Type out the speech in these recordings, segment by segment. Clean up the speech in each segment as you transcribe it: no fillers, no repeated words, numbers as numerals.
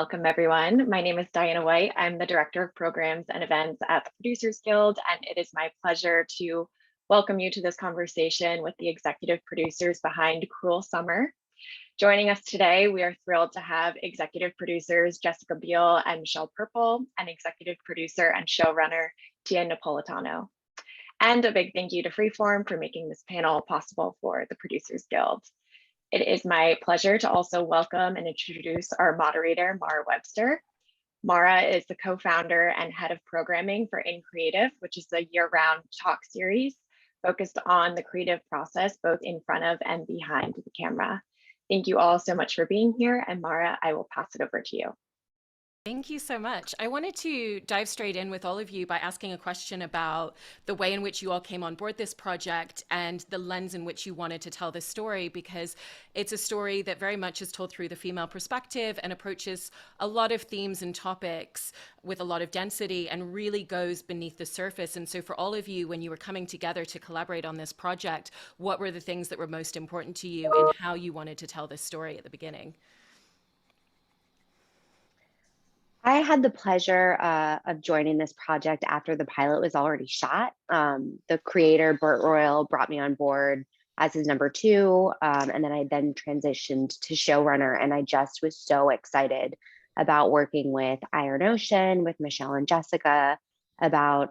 Welcome, everyone. My name is Diana White. I'm the Director of Programs and Events at the Producers Guild, and it is my pleasure to welcome you to this conversation with the executive producers behind Cruel Summer. Joining us today, we are thrilled to have executive producers Jessica Biel and Michelle Purple, and executive producer and showrunner Tia Napolitano. And a big thank you to Freeform for making this panel possible for the Producers Guild. It is my pleasure to also welcome and introduce our moderator, Mara Webster. Mara is the co-founder and head of programming for In Creative, which is a year-round talk series focused on the creative process, both in front of and behind the camera. Thank you all so much for being here. And Mara, I will pass it over to you. Thank you so much. I wanted to dive straight in with all of you by asking a question about the way in which you all came on board this project and the lens in which you wanted to tell this story, because it's a story that very much is told through the female perspective and approaches a lot of themes and topics with a lot of density and really goes beneath the surface. And so for all of you, when you were coming together to collaborate on this project, what were the things that were most important to you and how you wanted to tell this story at the beginning? I had the pleasure of joining this project after the pilot was already shot. The creator, Bert V, brought me on board as his number two, and then I transitioned to showrunner, and I just was so excited about working with Iron Ocean, with Michelle and Jessica, about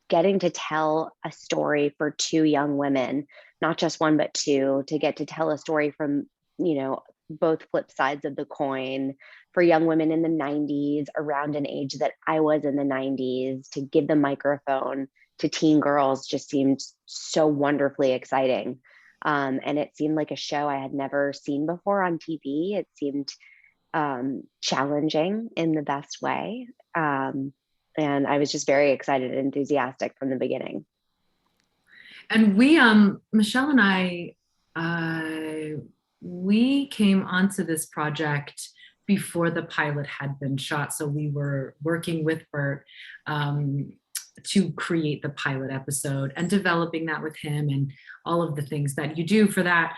getting to tell a story for two young women, not just one, but two, to get to tell a story from, both flip sides of the coin, for young women in the 90s, around an age that I was in the 90s, to give the microphone to teen girls just seemed so wonderfully exciting. And it seemed like a show I had never seen before on TV. It seemed challenging in the best way. And I was just very excited and enthusiastic from the beginning. And we, Michelle and I, we came onto this project before the pilot had been shot. So we were working with Bert to create the pilot episode and developing that with him and all of the things that you do for that.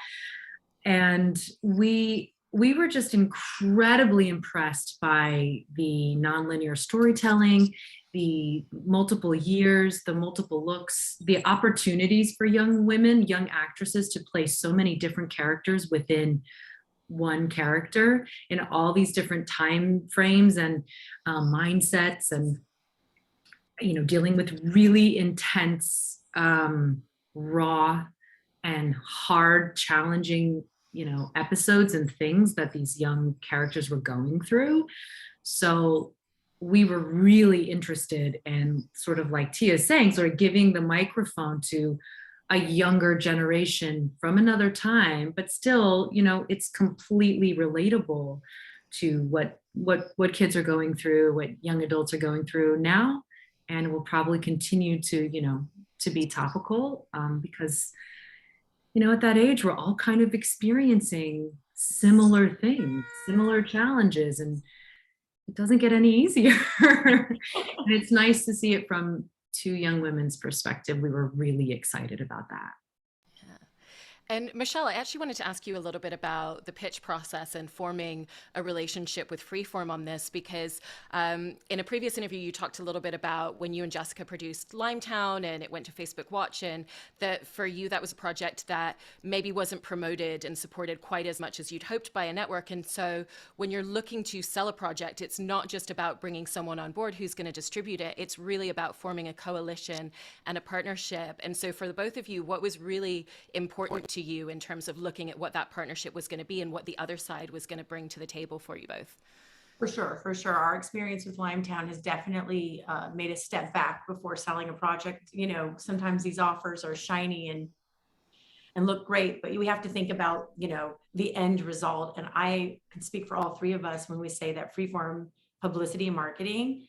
And we were just incredibly impressed by the nonlinear storytelling, the multiple years, the multiple looks, the opportunities for young women, young actresses to play so many different characters within one character in all these different time frames and mindsets, and dealing with really intense, raw and hard, challenging episodes and things that these young characters were going through. So we were really interested in, sort of like Tia is saying, sort of giving the microphone to a younger generation from another time, but still, it's completely relatable to what kids are going through, what young adults are going through now, and will probably continue to, to be topical, because, at that age, we're all kind of experiencing similar things, similar challenges, and it doesn't get any easier. And it's nice to see it from two young women's perspective. We were really excited about that. And Michelle, I actually wanted to ask you a little bit about the pitch process and forming a relationship with Freeform on this, because in a previous interview, you talked a little bit about when you and Jessica produced Limetown and it went to Facebook Watch, and that for you, that was a project that maybe wasn't promoted and supported quite as much as you'd hoped by a network. And so when you're looking to sell a project, it's not just about bringing someone on board who's going to distribute it. It's really about forming a coalition and a partnership. And so for the both of you, what was really important to you in terms of looking at what that partnership was going to be and what the other side was going to bring to the table for you both? For sure. Our experience with Limetown has definitely made a step back before selling a project. Sometimes these offers are shiny and look great, but we have to think about, the end result. And I can speak for all three of us when we say that Freeform publicity and marketing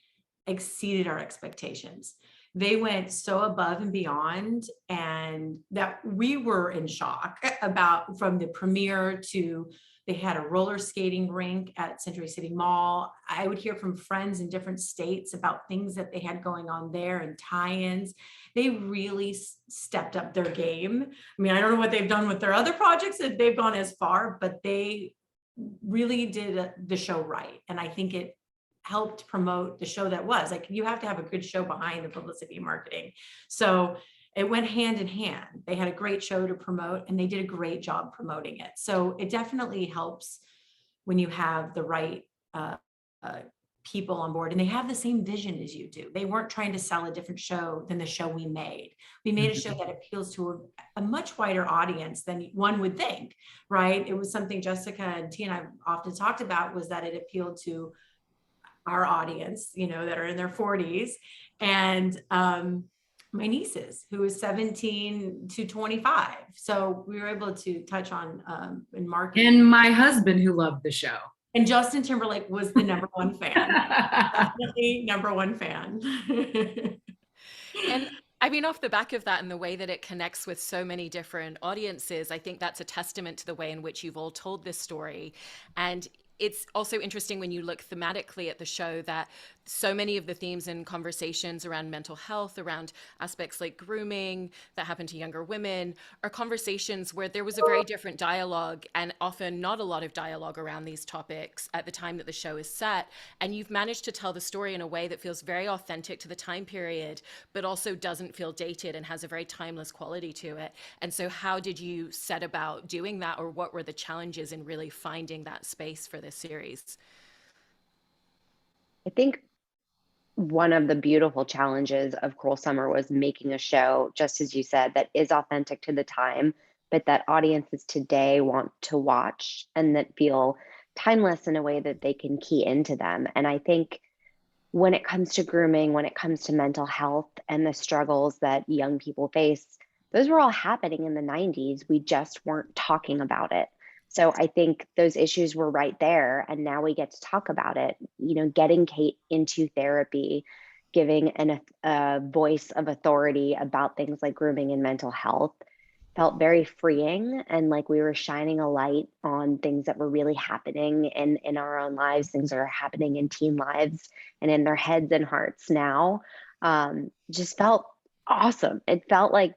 exceeded our expectations. They went so above and beyond, and that we were in shock about, from the premiere to, they had a roller skating rink at Century City Mall. I would hear from friends in different states about things that they had going on there and tie-ins. They really stepped up their game. I mean, I don't know what they've done with their other projects, that they've gone as far, but they really did the show right. And I think it helped promote the show that was. Like, you have to have a good show behind the publicity and marketing. So it went hand in hand. They had a great show to promote, and they did a great job promoting it. So it definitely helps when you have the right people on board, and they have the same vision as you do. They weren't trying to sell a different show than the show we made. We made a show that appeals to a much wider audience than one would think, right? It was something Jessica and Tia and I often talked about, was that it appealed to our audience, you know, that are in their 40s, and my nieces, who is 17 to 25. So we were able to touch on in marketing. And my husband, who loved the show. And Justin Timberlake was the #1 fan. Definitely #1 fan. And I mean, off the back of that and the way that it connects with so many different audiences, I think that's a testament to the way in which you've all told this story. And it's also interesting when you look thematically at the show that so many of the themes and conversations around mental health, around aspects like grooming that happen to younger women, are conversations where there was a very different dialogue, and often not a lot of dialogue around these topics at the time that the show is set. And you've managed to tell the story in a way that feels very authentic to the time period, but also doesn't feel dated and has a very timeless quality to it. And so how did you set about doing that, or what were the challenges in really finding that space for this series? I think one of the beautiful challenges of Cruel Summer was making a show, just as you said, that is authentic to the time, but that audiences today want to watch and that feel timeless in a way that they can key into them. And I think when it comes to grooming, when it comes to mental health and the struggles that young people face, those were all happening in the 90s. We just weren't talking about it. So I think those issues were right there, and now we get to talk about it. You know, getting Kate into therapy, giving a voice of authority about things like grooming and mental health felt very freeing, and like we were shining a light on things that were really happening in our own lives, things that are happening in teen lives and in their heads and hearts now. Just felt awesome. It felt like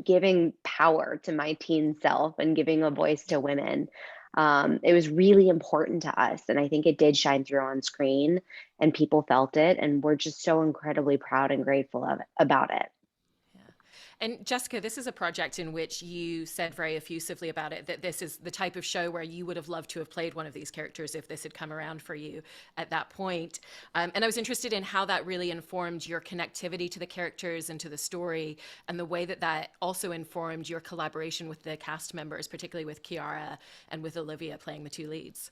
giving power to my teen self and giving a voice to women. It was really important to us. And I think it did shine through on screen, and people felt it. And we're just so incredibly proud and grateful about it. And Jessica, this is a project in which you said very effusively about it that this is the type of show where you would have loved to have played one of these characters if this had come around for you at that point. And I was interested in how that really informed your connectivity to the characters and to the story, and the way that that also informed your collaboration with the cast members, particularly with Kiara and with Olivia playing the two leads.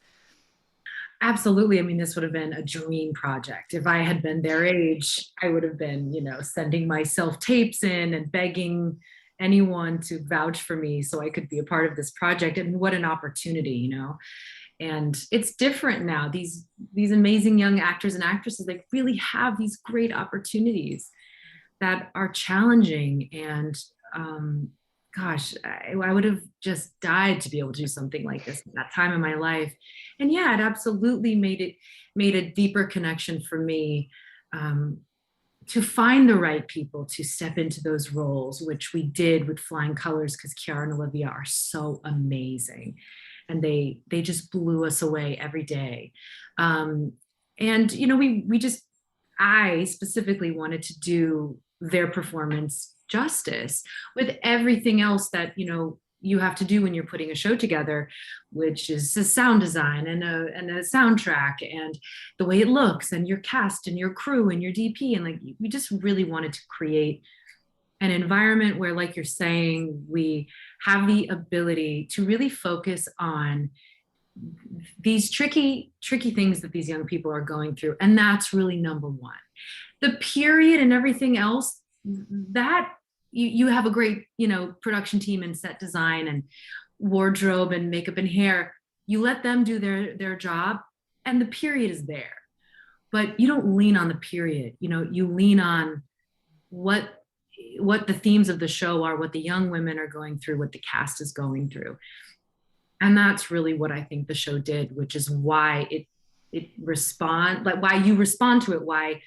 Absolutely. I mean, this would have been a dream project. If I had been their age, I would have been, you know, sending myself tapes in and begging anyone to vouch for me so I could be a part of this project. And what an opportunity, you know. And it's different now. These amazing young actors and actresses, they really have these great opportunities that are challenging. And gosh, I would have just died to be able to do something like this at that time in my life. And yeah, it absolutely made a deeper connection for me to find the right people to step into those roles, which we did with flying colors, because Kiara and Olivia are so amazing. And they just blew us away every day. And, you know, I specifically wanted to do their performance justice with everything else that, you know, you have to do when you're putting a show together, which is the sound design and a soundtrack and the way it looks and your cast and your crew and your DP. And like, we just really wanted to create an environment where, like you're saying, we have the ability to really focus on these tricky things that these young people are going through. And that's really number one. The period and everything else, that you have a great, you know, production team and set design and wardrobe and makeup and hair. You let them do their job, and the period is there. But you don't lean on the period. You know, you lean on what the themes of the show are, what the young women are going through, what the cast is going through. And that's really what I think the show did, which is why why you respond to it, why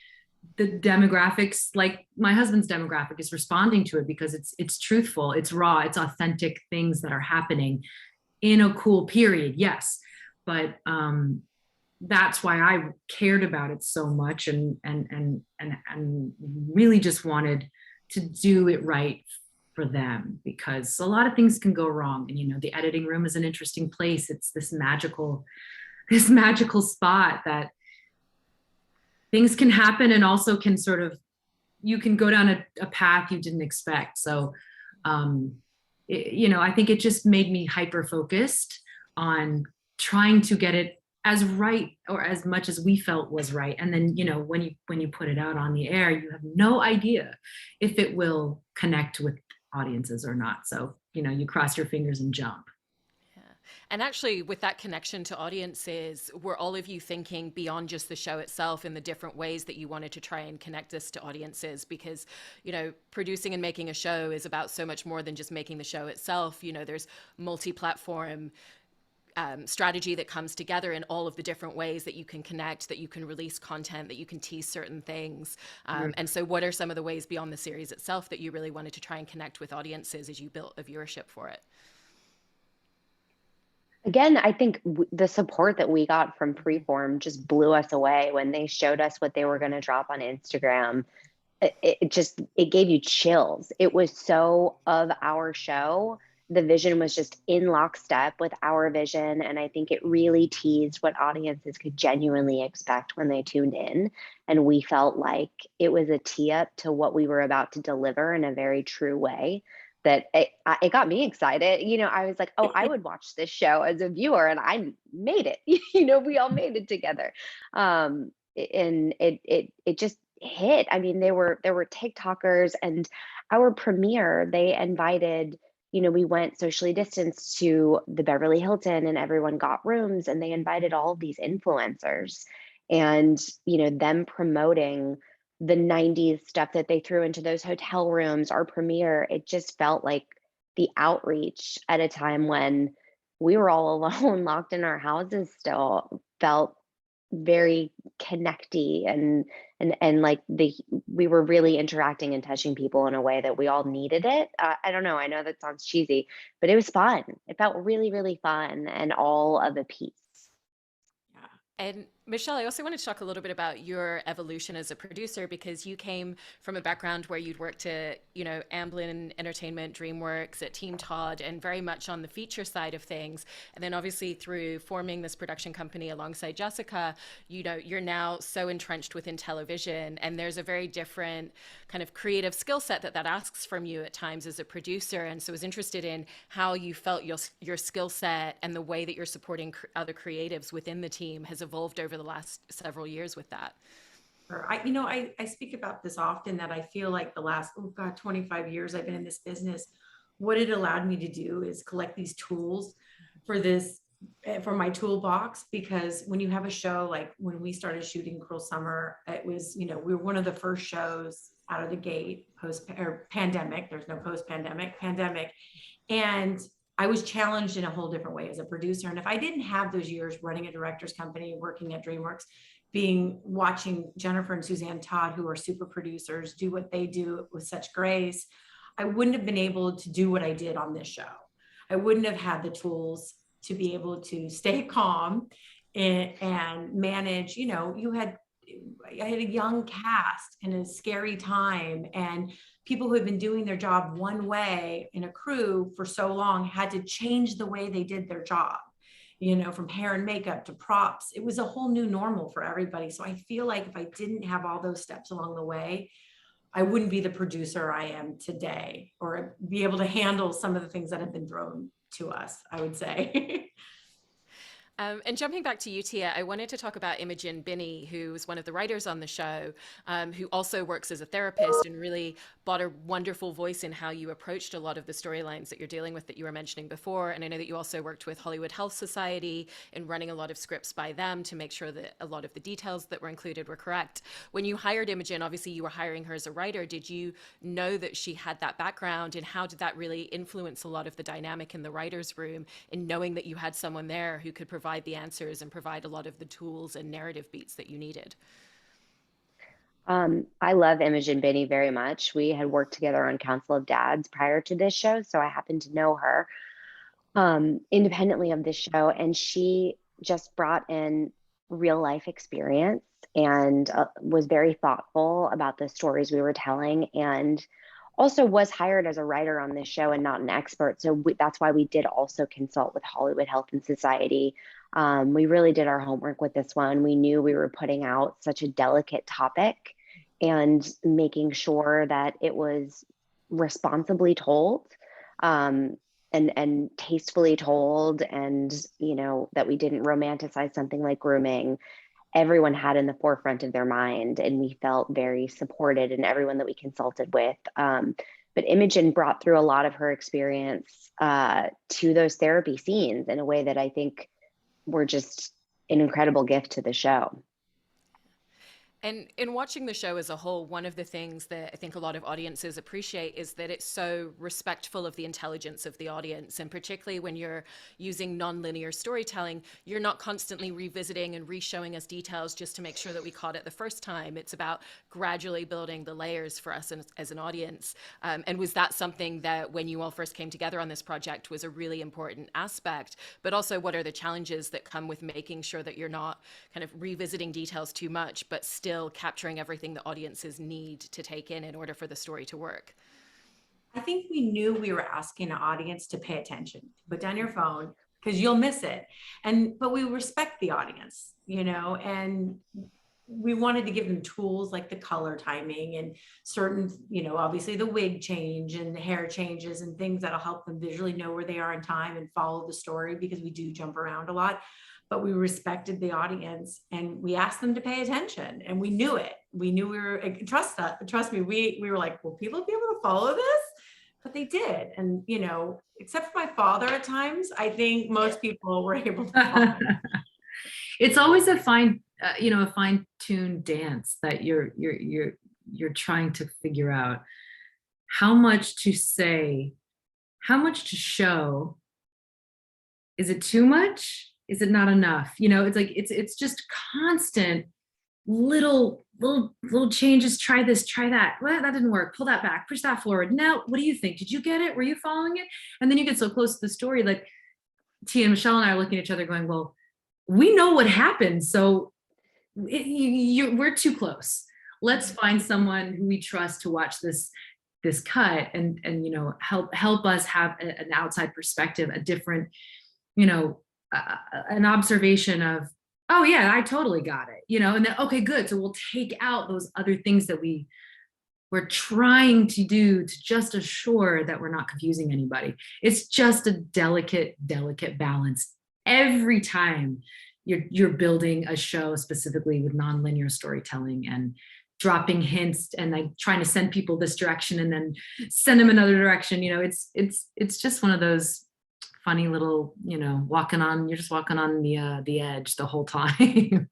the demographics, like my husband's demographic, is responding to it, because it's truthful, it's raw, it's authentic things that are happening in a cool period, yes. But that's why I cared about it so much, and really just wanted to do it right for them, because a lot of things can go wrong. And, you know, the editing room is an interesting place. It's this magical spot that things can happen, and also can sort of, you can go down a path you didn't expect. So, you know, I think it just made me hyper focused on trying to get it as right, or as much as we felt was right. And then, you know, when you put it out on the air, you have no idea if it will connect with audiences or not. So, you know, you cross your fingers and jump. And actually, with that connection to audiences, were all of you thinking beyond just the show itself in the different ways that you wanted to try and connect this to audiences? Because, you know, producing and making a show is about so much more than just making the show itself. You know, there's multi-platform strategy that comes together in all of the different ways that you can connect, that you can release content, that you can tease certain things. And so what are some of the ways beyond the series itself that you really wanted to try and connect with audiences as you built a viewership for it? Again, I think the support that we got from Freeform just blew us away when they showed us what they were going to drop on Instagram. It gave you chills. It was so of our show. The vision was just in lockstep with our vision. And I think it really teased what audiences could genuinely expect when they tuned in. And we felt like it was a tee up to what we were about to deliver in a very true way. That it got me excited. You know, I was like, oh, I would watch this show as a viewer, and I made it. You know, we all made it together. And it just hit. I mean, there were TikTokers, and our premiere, they invited, you know, we went socially distanced to the Beverly Hilton, and everyone got rooms, and they invited all of these influencers, and, you know, them promoting the 90s stuff that they threw into those hotel rooms, our premiere. It just felt like the outreach at a time when we were all alone, locked in our houses still, felt very connecty, and like we were really interacting and touching people in a way that we all needed it. I don't know, I know that sounds cheesy, but it was fun. It felt really, really fun, and all of a piece. And Michelle, I also wanted to talk a little bit about your evolution as a producer, because you came from a background where you'd worked at, you know, Amblin Entertainment, DreamWorks, at Team Todd, and very much on the feature side of things. And then obviously through forming this production company alongside Jessica, you know, you're now so entrenched within television, and there's a very different kind of creative skill set that asks from you at times as a producer. And so I was interested in how you felt your skill set and the way that you're supporting other creatives within the team has evolved over the last several years with that. I speak about this often, that I feel like the last, 25 years I've been in this business, what it allowed me to do is collect these tools for my toolbox. Because when you have a show, like when we started shooting Cruel Summer, it was, you know, we were one of the first shows out of the gate pandemic. There's no pandemic. And I was challenged in a whole different way as a producer. And if I didn't have those years running a director's company, working at DreamWorks, watching Jennifer and Suzanne Todd, who are super producers, do what they do with such grace, I wouldn't have been able to do what I did on this show. I wouldn't have had the tools to be able to stay calm and manage. You know, I had a young cast in a scary time, and people who had been doing their job one way in a crew for so long had to change the way they did their job, you know, from hair and makeup to props. It was a whole new normal for everybody. So I feel like if I didn't have all those steps along the way, I wouldn't be the producer I am today, or be able to handle some of the things that have been thrown to us, I would say. And jumping back to you, Tia, I wanted to talk about Imogen Binney, who's one of the writers on the show, who also works as a therapist and really brought a wonderful voice in how you approached a lot of the storylines that you're dealing with that you were mentioning before. And I know that you also worked with Hollywood Health Society in running a lot of scripts by them to make sure that a lot of the details that were included were correct. When you hired Imogen, obviously you were hiring her as a writer. Did you know that she had that background, and how did that really influence a lot of the dynamic in the writer's room, in knowing that you had someone there who could provide the answers and provide a lot of the tools and narrative beats that you needed? I love Imogen Binney very much. We had worked together on Council of Dads prior to this show, so I happened to know her. independently of this show, and she just brought in real life experience and was very thoughtful about the stories we were telling, and also was hired as a writer on this show and not an expert. So that's why we did also consult with Hollywood Health and Society. We really did our homework with this one. We knew we were putting out such a delicate topic and making sure that it was responsibly told. And tastefully told, and that we didn't romanticize something like grooming. Everyone had in the forefront of their mind, and we felt very supported in everyone that we consulted with. But Imogen brought through a lot of her experience to those therapy scenes in a way that I think were just an incredible gift to the show. And in watching the show as a whole, one of the things that I think a lot of audiences appreciate is that it's so respectful of the intelligence of the audience. And particularly when you're using nonlinear storytelling, you're not constantly revisiting and re-showing us details just to make sure that we caught it the first time. It's about gradually building the layers for us as an audience. And was that something that when you all first came together on this project was a really important aspect? But also, what are the challenges that come with making sure that you're not kind of revisiting details too much, but still capturing everything the audiences need to take in order for the story to work? I think we knew we were asking an audience to pay attention, put down your phone because you'll miss it. But we respect the audience, and we wanted to give them tools like the color timing and certain, obviously the wig change and the hair changes and things that'll help them visually know where they are in time and follow the story, because we do jump around a lot. But we respected the audience and we asked them to pay attention, and we knew it. We knew we were, trust me, we were like, will people be able to follow this? But they did. And, except for my father at times, I think most people were able to follow. It's always a fine-tuned dance that you're trying to figure out how much to say, how much to show. Is it too much? Is it not enough? It's like it's just constant little changes. Try this, try that. Well, that didn't work. Pull that back, push that forward. Now, what do you think? Did you get it? Were you following it? And then you get so close to the story, like Tia and Michelle and I are looking at each other going, well, we know what happened. So we're too close. Let's find someone who we trust to watch this cut and help us have an outside perspective, a different, an observation of, oh yeah, I totally got it, and then, okay, good. So we'll take out those other things that we're trying to do to just assure that we're not confusing anybody. It's just a delicate balance. Every time you're building a show specifically with nonlinear storytelling and dropping hints and like trying to send people this direction and then send them another direction, it's just one of those funny little, you're just walking on the edge the whole time.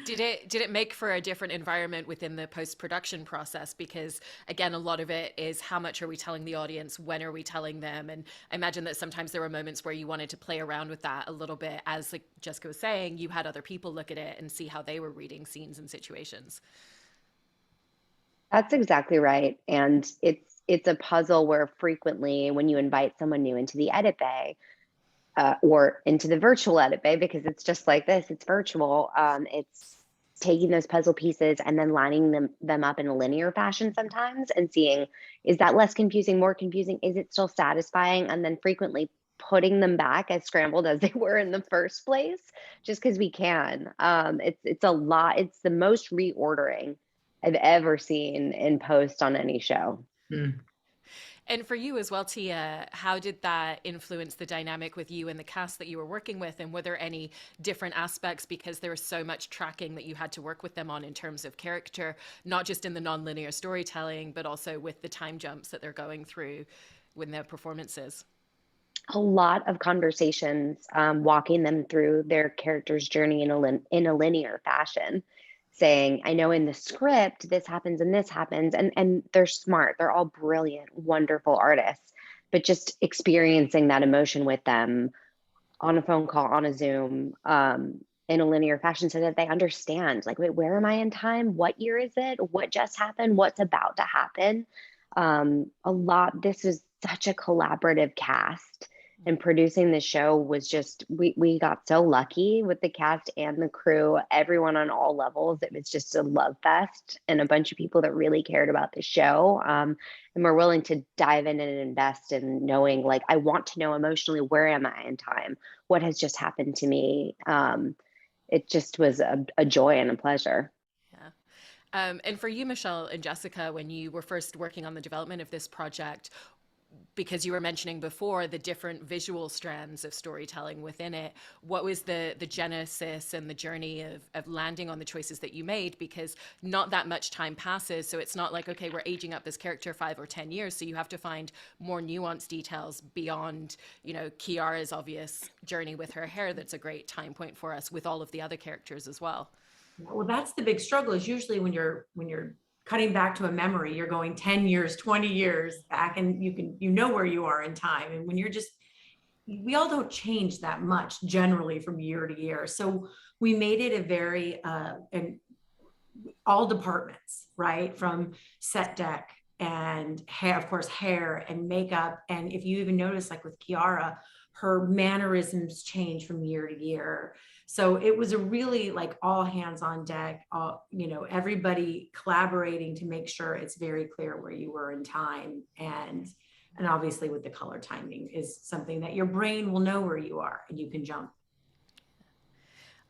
Did it make for a different environment within the post-production process? Because again, a lot of it is how much are we telling the audience, when are we telling them? And I imagine that sometimes there were moments where you wanted to play around with that a little bit. As like Jessica was saying, you had other people look at it and see how they were reading scenes and situations. That's exactly right. And it's a puzzle where frequently when you invite someone new into the edit bay or into the virtual edit bay, because it's just like this, it's virtual. It's taking those puzzle pieces and then lining them up in a linear fashion sometimes and seeing, is that less confusing, more confusing? Is it still satisfying? And then frequently putting them back as scrambled as they were in the first place, just because we can. It's a lot. It's the most reordering I've ever seen in post on any show. Mm. And for you as well, Tia, how did that influence the dynamic with you and the cast that you were working with? And were there any different aspects, because there was so much tracking that you had to work with them on in terms of character, not just in the nonlinear storytelling, but also with the time jumps that they're going through with their performances? A lot of conversations, walking them through their character's journey in a linear fashion, saying, I know in the script this happens and this happens, and they're smart, they're all brilliant, wonderful artists, but just experiencing that emotion with them on a phone call, on a Zoom, in a linear fashion, so that they understand, like, wait, where am I in time? What year is it? What just happened? What's about to happen? This was such a collaborative cast. And producing the show was just, we got so lucky with the cast and the crew, everyone on all levels. It was just a love fest and a bunch of people that really cared about the show. And were willing to dive in and invest in knowing, like, I want to know emotionally, where am I in time? What has just happened to me? It just was a joy and a pleasure. Yeah. And for you, Michelle and Jessica, when you were first working on the development of this project, because you were mentioning before the different visual strands of storytelling within it, what was the genesis and the journey of landing on the choices that you made? Because not that much time passes, so it's not like, okay, we're aging up this character 5 or 10 years, so you have to find more nuanced details beyond, you know, Kiara's obvious journey with her hair. That's a great time point for us with all of the other characters as well. Well, that's the big struggle, is usually when you're cutting back to a memory, you're going 10 years, 20 years back, and you know where you are in time. And when you're just, we all don't change that much generally from year to year. So we made it a very, and all departments, right? From set deck and hair, of course, hair and makeup. And if you even notice, like with Kiara, her mannerisms change from year to year. So it was a really like all hands on deck, all, you know, everybody collaborating to make sure it's very clear where you were in time. And obviously with the color timing is something that your brain will know where you are and you can jump.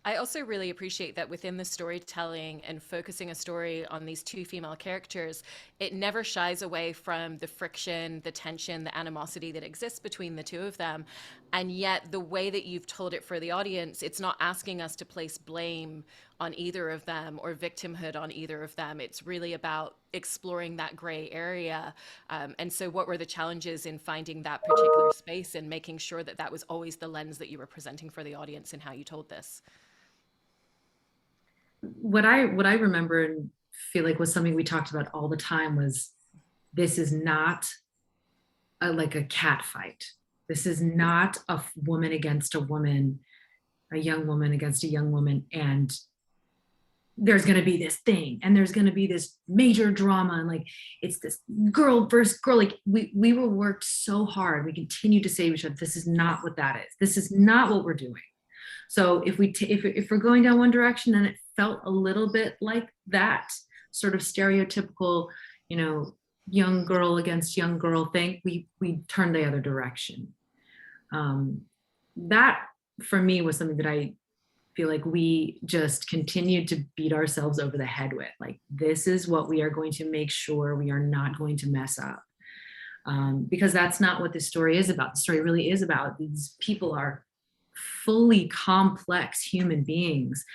I also really appreciate that within the storytelling and focusing a story on these two female characters, it never shies away from the friction, the tension, the animosity that exists between the two of them. And yet the way that you've told it for the audience, it's not asking us to place blame on either of them or victimhood on either of them. It's really about exploring that gray area. And so what were the challenges in finding that particular space and making sure that that was always the lens that you were presenting for the audience and how you told this? What I remember and feel like was something we talked about all the time was, this is not like a cat fight. This is not a woman against a woman, a young woman against a young woman, and there's going to be this thing and there's going to be this major drama, and like it's this girl versus girl. Like we were worked so hard. We continue to say to each other, this is not what that is. This is not what we're doing. So if we're going down one direction, then it felt a little bit like that sort of stereotypical, you know, young girl against young girl thing. We turned the other direction. That for me was something that I feel like we just continued to beat ourselves over the head with. Like, this is what we are going to make sure we are not going to mess up. Because that's not what this story is about. The story really is about these people are fully complex human beings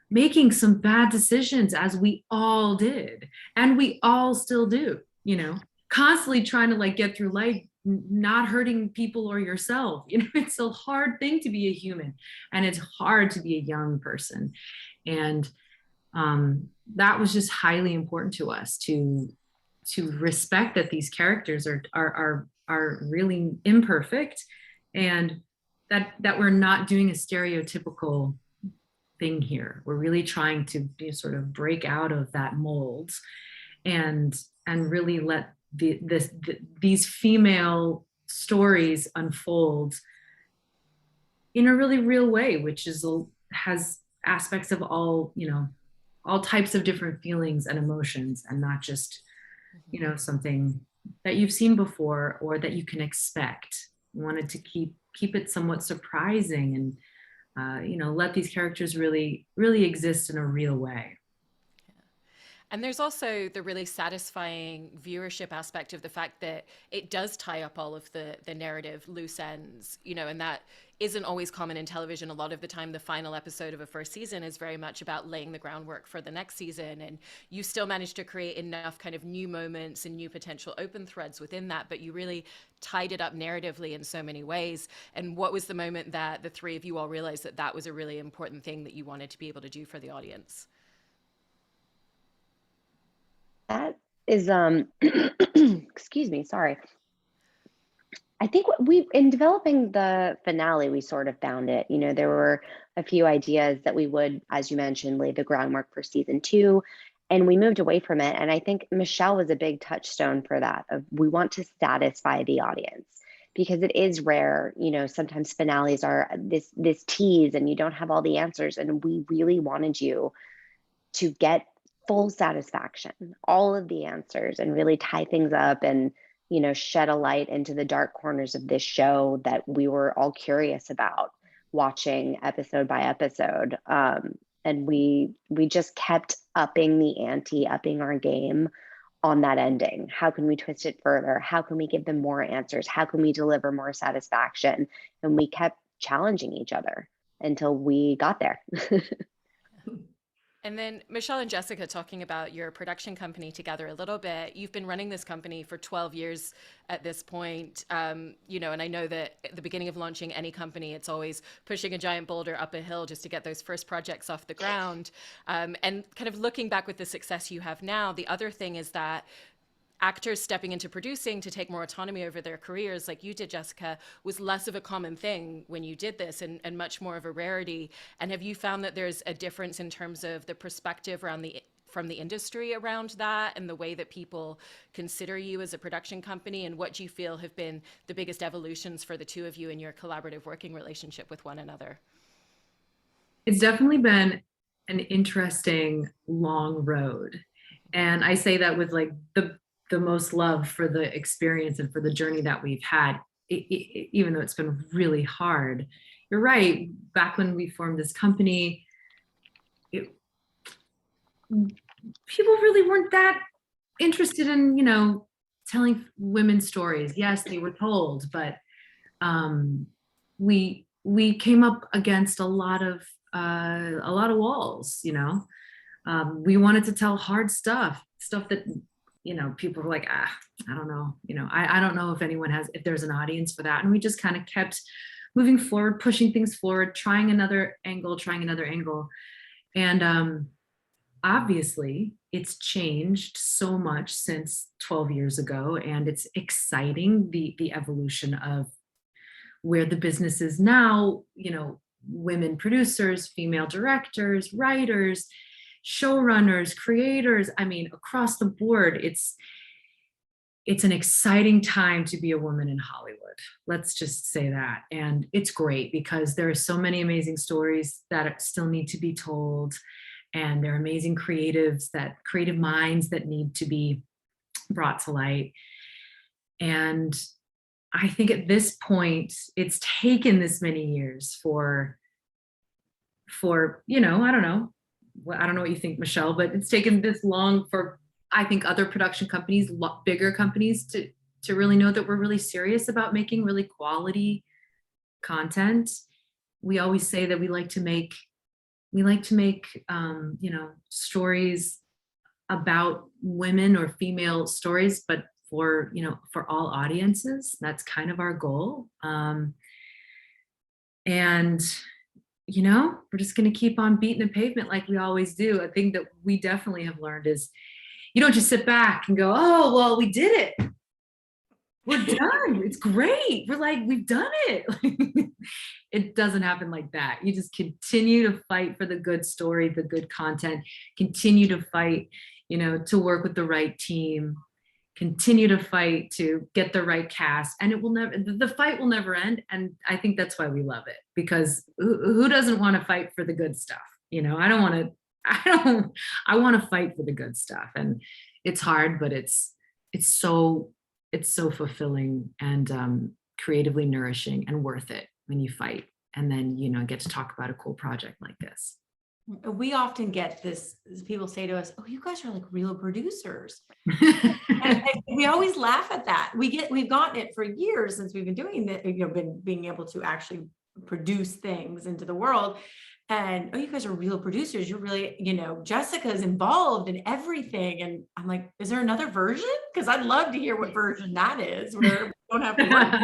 making some bad decisions, as we all did, and we all still do, you know, constantly trying to like get through life not hurting people or yourself. You know, it's a hard thing to be a human, and it's hard to be a young person. And that was just highly important to us, to respect that these characters are really imperfect, and that we're not doing a stereotypical thing here. We're really trying to sort of break out of that mold and really let these female stories unfold in a really real way, which has aspects of all, you know, all types of different feelings and emotions, and not just, you know, something that you've seen before or that you can expect. We wanted to keep it somewhat surprising, and you know, let these characters really exist in a real way. And there's also the really satisfying viewership aspect of the fact that it does tie up all of the narrative loose ends, you know, and that isn't always common in television. A lot of the time, the final episode of a first season is very much about laying the groundwork for the next season. And you still manage to create enough kind of new moments and new potential open threads within that, but you really tied it up narratively in so many ways. And what was the moment that the three of you all realized that that was a really important thing that you wanted to be able to do for the audience? That is, excuse me, sorry. I think in developing the finale, we sort of found it. You know, there were a few ideas that we would, as you mentioned, lay the groundwork for season 2, and we moved away from it. And I think Michelle was a big touchstone for that. We want to satisfy the audience. because it is rare. Sometimes finales are this tease and you don't have all the answers. And we really wanted you to get full satisfaction, all of the answers, and really tie things up and, shed a light into the dark corners of this show that we were all curious about watching episode by episode. And we just kept upping the ante, upping our game on that ending. How can we twist it further? How can we give them more answers? How can we deliver more satisfaction? And we kept challenging each other until we got there. And then Michelle and Jessica, talking about your production company together a little bit. You've been running this company for 12 years at this point, and I know that at the beginning of launching any company, it's always pushing a giant boulder up a hill just to get those first projects off the ground. And kind of looking back with the success you have now, the other thing is that actors stepping into producing to take more autonomy over their careers, like you did, Jessica, was less of a common thing when you did this, and much more of a rarity. And have you found that there's a difference in terms of the perspective from the industry around that, and the way that people consider you as a production company, and what do you feel have been the biggest evolutions for the two of you in your collaborative working relationship with one another? It's definitely been an interesting long road. And I say that with like the most love for the experience and for the journey that we've had, even though it's been really hard. You're right. Back when we formed this company, people really weren't that interested in, telling women's stories. Yes, they were told, but we came up against a lot of walls. We wanted to tell hard stuff that people were like, I don't know, I don't know if there's an audience for that. And we just kind of kept moving forward, pushing things forward, trying another angle. And obviously it's changed so much since 12 years ago. And it's exciting, the evolution of where the business is now, women producers, female directors, writers, showrunners, creators. I mean, across the board, it's an exciting time to be a woman in Hollywood. Let's just say that. And it's great because there are so many amazing stories that still need to be told. And there are amazing creative minds that need to be brought to light. And I think at this point, it's taken this many years for I don't know what you think, Michelle, but it's taken this long for, I think, other production companies, bigger companies, to really know that we're really serious about making really quality content. We always say that we like to make stories about women or female stories, but for all audiences. That's kind of our goal. And we're just going to keep on beating the pavement like we always do. I think that we definitely have learned is you don't just sit back and go, oh, well, we did it. We're done. It's great. We're like, we've done it. It doesn't happen like that. You just continue to fight for the good story, the good content, continue to fight, to work with the right team, continue to fight to get the right cast, and the fight will never end. And I think that's why we love it, because who doesn't want to fight for the good stuff? I want to fight for the good stuff, and it's hard, but it's so fulfilling and creatively nourishing and worth it when you fight and then get to talk about a cool project like this. We often get this, people say to us, oh, you guys are like real producers. And we always laugh at that. We've gotten it for years since we've been doing that, being able to actually produce things into the world. And, oh, you guys are real producers. You're really, Jessica's involved in everything. And I'm like, is there another version? Because I'd love to hear what version that is, where we don't have to work.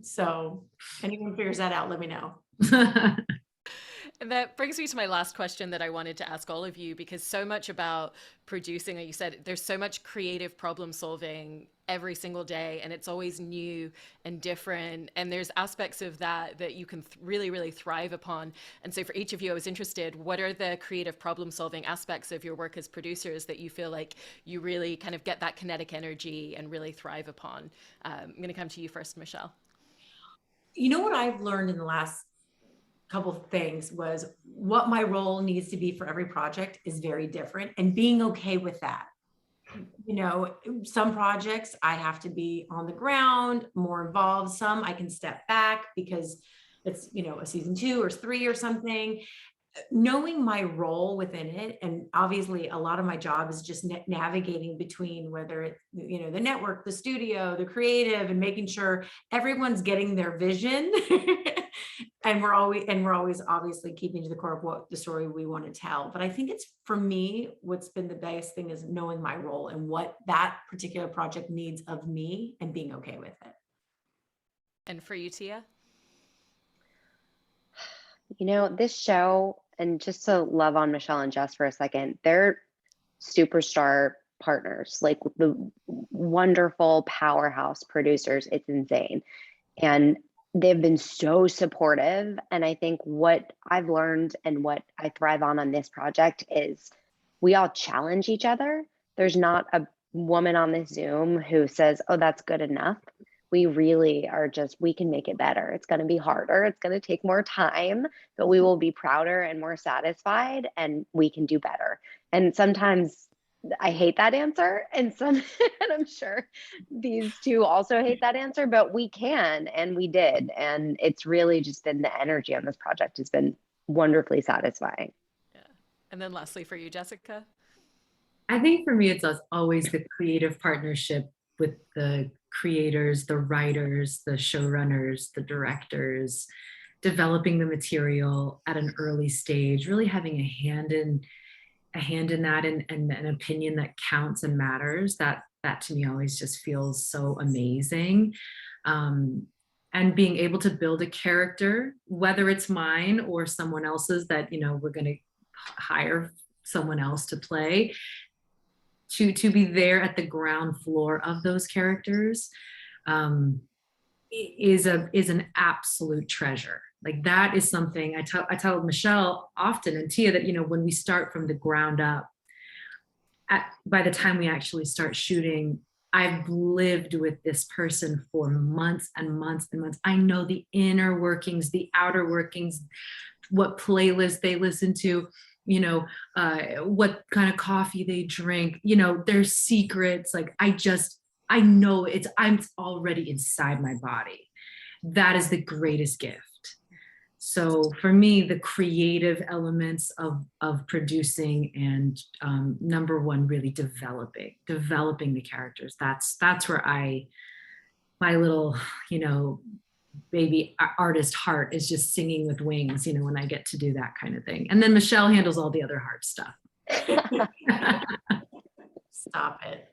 So anyone figures that out, let me know. And that brings me to my last question that I wanted to ask all of you, because so much about producing, like you said, there's so much creative problem solving every single day, and it's always new and different. And there's aspects of that that you can really, really thrive upon. And so for each of you, I was interested, what are the creative problem solving aspects of your work as producers that you feel like you really kind of get that kinetic energy and really thrive upon? I'm going to come to you first, Michelle. You know what I've learned in the last couple of things was what my role needs to be for every project is very different, and being okay with that. You know, some projects I have to be on the ground, more involved. Some I can step back because it's, you know, a season 2 or 3 or something. Knowing my role within it, and obviously a lot of my job is just navigating between whether it's, you know, the network, the studio, the creative, and making sure everyone's getting their vision. And we're always obviously keeping to the core of what the story we want to tell. But I think it's, for me, what's been the biggest thing is knowing my role and what that particular project needs of me and being okay with it. And for you, Tia? You know, this show, and just to love on Michelle and Jess for a second, they're superstar partners, like the wonderful powerhouse producers. It's insane. And they've been so supportive. And I think what I've learned and what I thrive on this project is we all challenge each other. There's not a woman on this Zoom who says, oh, that's good enough. We really are just, we can make it better. It's going to be harder. It's going to take more time, but we will be prouder and more satisfied, and we can do better. And sometimes I hate that answer, and and I'm sure these two also hate that answer, but we can, and we did. And it's really just been the energy on this project has been wonderfully satisfying. Yeah. And then lastly for you, Jessica? I think for me, it's always the creative partnership with the creators, the writers, the showrunners, the directors, developing the material at an early stage, really having a hand in that, and an opinion that counts and matters. That to me always just feels so amazing. And being able to build a character, whether it's mine or someone else's that, you know, we're going to hire someone else to play, to be there at the ground floor of those characters, is an absolute treasure. Like that is something I tell Michelle often, and Tia, that, you know, when we start from the ground up, by the time we actually start shooting, I've lived with this person for months and months and months. I know the inner workings, the outer workings, what playlist they listen to, you know, what kind of coffee they drink, you know, their secrets. Like I know I'm already inside my body. That is the greatest gift. So for me, the creative elements of producing, and number one, really developing the characters. That's where my little, you know, baby artist heart is just singing with wings, you know, when I get to do that kind of thing. And then Michelle handles all the other hard stuff. Stop it.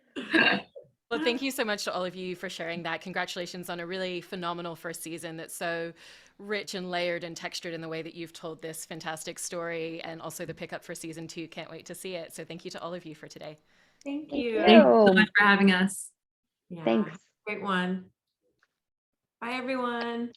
Well, thank you so much to all of you for sharing that. Congratulations on a really phenomenal first season that's so rich and layered and textured in the way that you've told this fantastic story, and also the pickup for season 2. Can't wait to see it. So thank you to all of you for today. Thank you. Thank you so much for having us. Yeah, Thanks. great one. Bye, everyone.